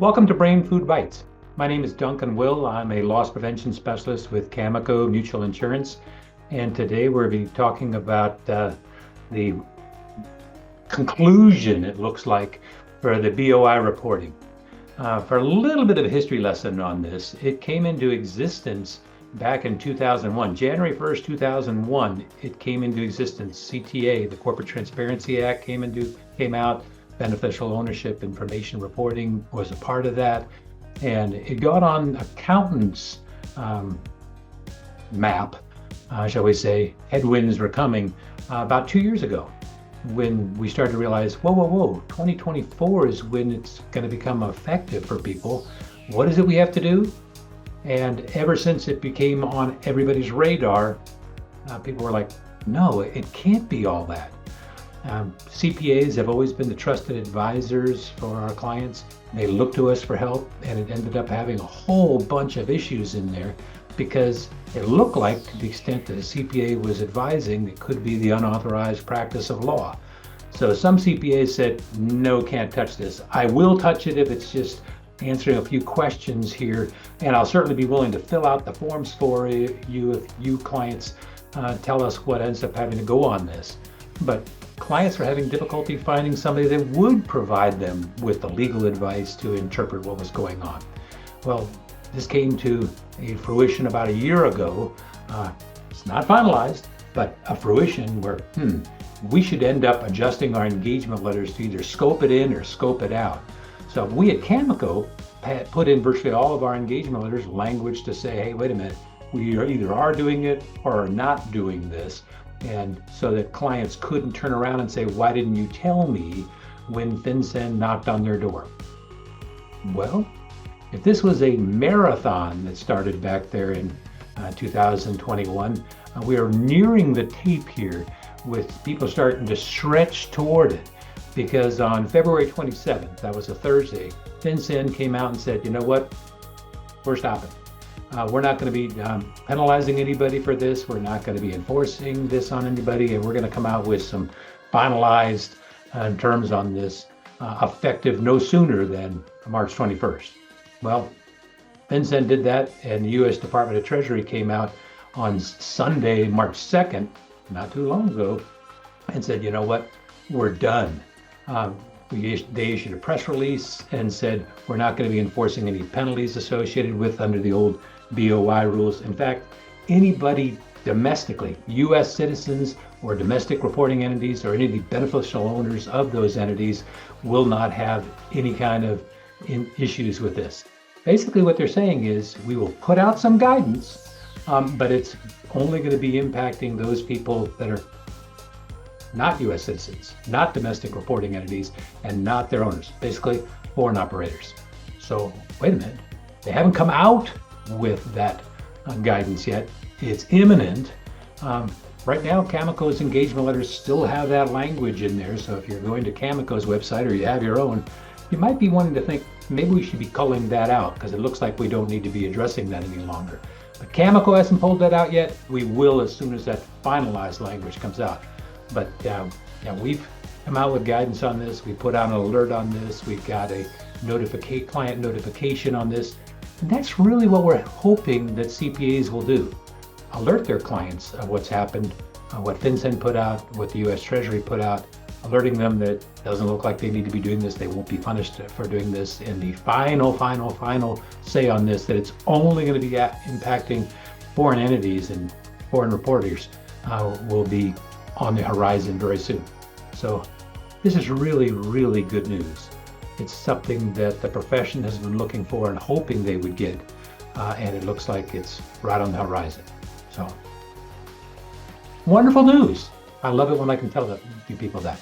Welcome to Brain Food Bytes. My name is Duncan Will. I'm a loss prevention specialist with CAMICO Mutual Insurance. And today we're going to be talking about the conclusion, it looks like, for the BOI reporting. For a little bit of a history lesson on this, it came into existence back in 2001. January 1st, 2001, it came into existence. CTA, the Corporate Transparency Act, came out. Beneficial ownership information reporting was a part of that. And it got on accountants' map, shall we say. Headwinds were coming about 2 years ago when we started to realize, whoa, 2024 is when it's going to become effective for people. What is it we have to do? And ever since it became on everybody's radar, people were like, no, it can't be all that. CPAs have always been the trusted advisors for our clients. They look to us for help, and it ended up having a whole bunch of issues in there because it looked like, to the extent that a CPA was advising, it could be the unauthorized practice of law. So some CPAs said, no, can't touch this. I will touch it if it's just answering a few questions here, and I'll certainly be willing to fill out the forms for you if you clients tell us what ends up having to go on this. But clients were having difficulty finding somebody that would provide them with the legal advice to interpret what was going on. Well, this came to a fruition about a year ago. It's not finalized, but a fruition where we should end up adjusting our engagement letters to either scope it in or scope it out. So we at CAMICO put in virtually all of our engagement letters language to say, hey, wait a minute, we either are doing it or are not doing this. And so that clients couldn't turn around and say, why didn't you tell me when FinCEN knocked on their door? Well, if this was a marathon that started back there in 2021, we are nearing the tape here with people starting to stretch toward it. Because on February 27th, that was a Thursday, FinCEN came out and said, you know what, we're stopping. We're not going to be penalizing anybody for this. We're not going to be enforcing this on anybody. And we're going to come out with some finalized terms on this effective no sooner than March 21st. Well, FinCEN did that, and the U.S. Department of Treasury came out on Sunday, March 2nd, not too long ago, and said, you know what, we're done. They issued a press release and said, we're not going to be enforcing any penalties associated with under the old BOI rules. In fact, anybody domestically, U.S. citizens or domestic reporting entities or any of the beneficial owners of those entities will not have any kind of issues with this. Basically what they're saying is we will put out some guidance, but it's only going to be impacting those people that are not U.S. citizens, not domestic reporting entities, and not their owners, basically foreign operators. So wait a minute, they haven't come out with that guidance yet. It's imminent. Right now, CAMICO's engagement letters still have that language in there. So if you're going to CAMICO's website or you have your own, you might be wanting to think, maybe we should be culling that out because it looks like we don't need to be addressing that any longer. But CAMICO hasn't pulled that out yet. We will as soon as that finalized language comes out. But we've come out with guidance on this. We put out an alert on this. We've got a client notification on this. And that's really what we're hoping that CPAs will do. Alert their clients of what's happened, what FinCEN put out, what the U.S. Treasury put out, alerting them that it doesn't look like they need to be doing this. They won't be punished for doing this. And the final say on this, that it's only going to be impacting foreign entities and foreign reporters will be on the horizon very soon. So this is really, really good news. It's something that the profession has been looking for and hoping they would get, and it looks like it's right on the horizon. So wonderful news. I love it when I can tell you people that.